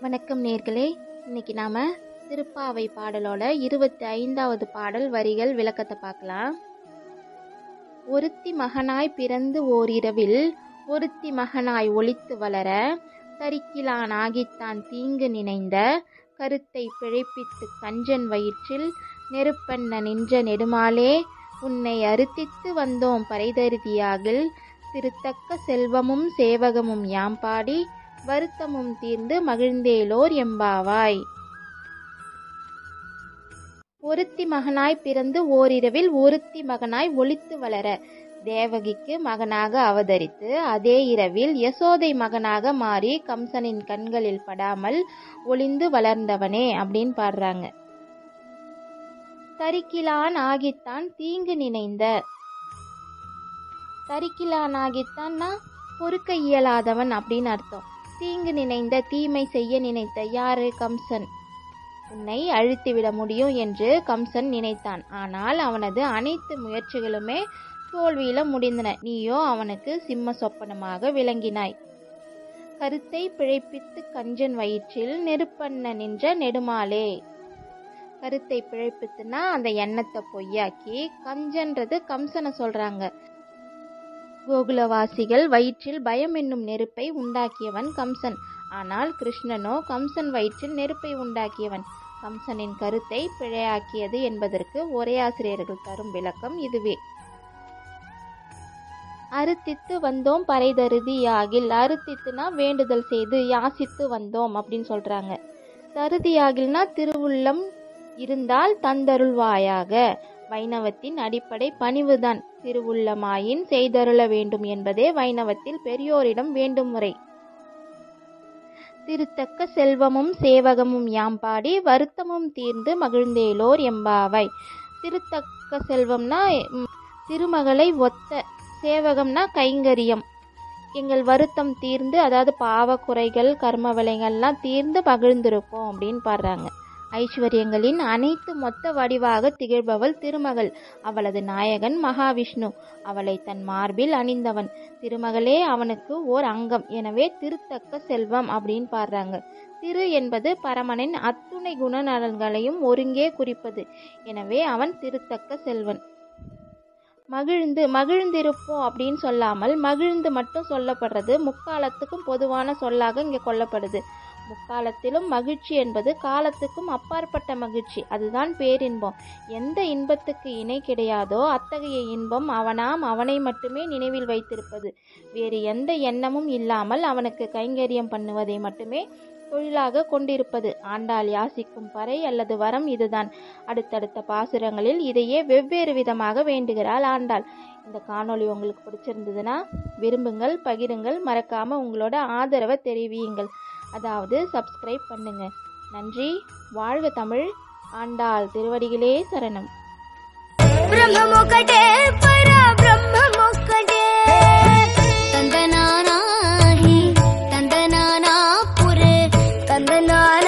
வணக்கம் நேர்களே, இன்னைக்கு நாம திருப்பாவை பாடலோட 25வது பாடல் வரிகள் விளக்கத்தை பார்க்கலாம். ஒருத்தி மகனாய் பிறந்து ஓரிரவில் ஒருத்தி மகனாய் ஒளித்து வளர தரிக்கிலான் ஆகித்தான் தீங்கு நினைந்த கருத்தை பிழைப்பித்து கஞ்சன் வயிற்றில் நெருப்பென்ன நின்ற நெடுமாலே உன்னை அறுத்தித்து வந்தோம் பறைதருதியாகில் திருத்தக்க செல்வமும் சேவகமும் யாம் பாடி வருத்தமும் தீர்ந்து மகிழ்ந்தேலோர் எம்பாவாய். ஒருத்தி மகனாய் பிறந்து ஓரிரவில் ஒருத்தி மகனாய் ஒளித்து வளர, தேவகிக்கு மகனாக அவதரித்து அதே இரவில் யசோதை மகனாக மாறி கம்சனின் கண்களில் படாமல் ஒளிந்து வளர்ந்தவனே அப்படின்னு பாடுறாங்க. தரிக்கிலான் ஆகித்தான் தீங்கு நினைந்த, தரிக்கிலான் ஆகித்தான்னா பொறுக்க இயலாதவன் அப்படின்னு அர்த்தம். தீங்கு நினைந்த, தீமை செய்ய நினைத்த. யாரு? கம்சன். உன்னை அழித்துவிட முடியும் என்று கம்சன் நினைத்தான். ஆனால் அவனது அனைத்து முயற்சிகளுமே தோல்வியில முடிந்தன. நீயோ அவனுக்கு சிம்ம சொப்பனமாக விளங்கினாய். கருத்தை பிழைப்பித்து கஞ்சன் வயிற்றில் நெருப்பென்ன நின்ற நெடுமாலே. கருத்தை பிழைப்பித்துனா அந்த எண்ணத்தை பொய்யாக்கி, கஞ்சன்றது கம்சனை சொல்றாங்க. கோகுலவாசிகள் வயிற்றில் பயம் என்னும் நெருப்பை உண்டாக்கியவன் கம்சன். ஆனால் கிருஷ்ணனோ கம்சன் வயிற்றில் நெருப்பை உண்டாக்கியவன். கம்சனின் கருத்தை பிழையாக்கியது என்பதற்கு உரையாசிரியர்கள் தரும் விளக்கம் இதுவே. அறுத்தித்து வந்தோம் பறைதருதியாகில். அறுத்தித்துனா வேண்டுதல் செய்து, யாசித்து வந்தோம் அப்படின்னு சொல்றாங்க. தருதியாகில்னா திருவுள்ளம் இருந்தால் தந்தருள்வாயாக. வைணவத்தின் அடிப்படை பணிவுதான். திருவுள்ளமாயின் செய்தருள வேண்டும் என்பதே வைணவத்தில் பெரியோரிடம் வேண்டும் முறை. திருத்தக்க செல்வமும் சேவகமும் யாம் பாடி வருத்தமும் தீர்ந்து மகிழ்ந்தேலோர் எம்பாவாய். திருத்தக்க செல்வம்னா திருமகளை ஒத்த, சேவகம்னா கைங்கரியம். எங்கள் வருத்தம் தீர்ந்து, அதாவது பாவ குறைகள் கர்ம விலைகள்லாம் தீர்ந்து மகிழ்ந்திருக்கோம் அப்படின்னு பாடுறாங்க. ஐஸ்வர்யங்களின் அனைத்து மொத்த வடிவாக திகழ்பவள் திருமகள். அவளது நாயகன் மகாவிஷ்ணு. அவளை தன் மார்பில் அணிந்தவன். திருமகளே அவனுக்கு ஓர் அங்கம். எனவே திருத்தக்க செல்வம் அப்படின்னு பாடுறாங்க. திரு என்பது பரமனின் அத்துணை குணநலன்களையும் ஒருங்கே குறிப்பது. எனவே அவன் திருத்தக்க செல்வன். மகிழ்ந்து, மகிழ்ந்திருப்போம் அப்படின்னு சொல்லாமல் மகிழ்ந்து மட்டும் சொல்லப்படுறது முக்காலத்துக்கும் பொதுவான சொல்லாக இங்கே கொள்ளப்படுது. முக்காலத்திலும் மகிழ்ச்சி என்பது காலத்துக்கும் அப்பாற்பட்ட மகிழ்ச்சி. அதுதான் பேரின்பம். எந்த இன்பத்துக்கு இணை கிடையாதோ அத்தகைய இன்பம் அவனாம் அவனை மட்டுமே நினைவில் வைத்திருப்பது. வேறு எந்த எண்ணமும் இல்லாமல் அவனுக்கு கைங்கரியம் பண்ணுவதை மட்டுமே தொழிலாக கொண்டிருப்பது. ஆண்டாள் யாசிக்கும் பறை அல்லது வரம் இதுதான். அடுத்தடுத்த பாசுரங்களில் இதையே வெவ்வேறு விதமாக வேண்டுகிறாள் ஆண்டாள். இந்த காணொளி உங்களுக்கு பிடிச்சிருந்ததுன்னா விரும்புங்கள், பகிருங்கள், மறக்காம உங்களோட ஆதரவை தெரிவியுங்கள். அதாவது சப்ஸ்கிரைப் பண்ணுங்க. நன்றி. வாழ்க தமிழ். ஆண்டாள் திருவடிகளே சரணம். பிரம்மமொக்கடே பரா பிரம்மமொக்கடே தந்தனானாஹி தந்தனானா புரே தந்தனானா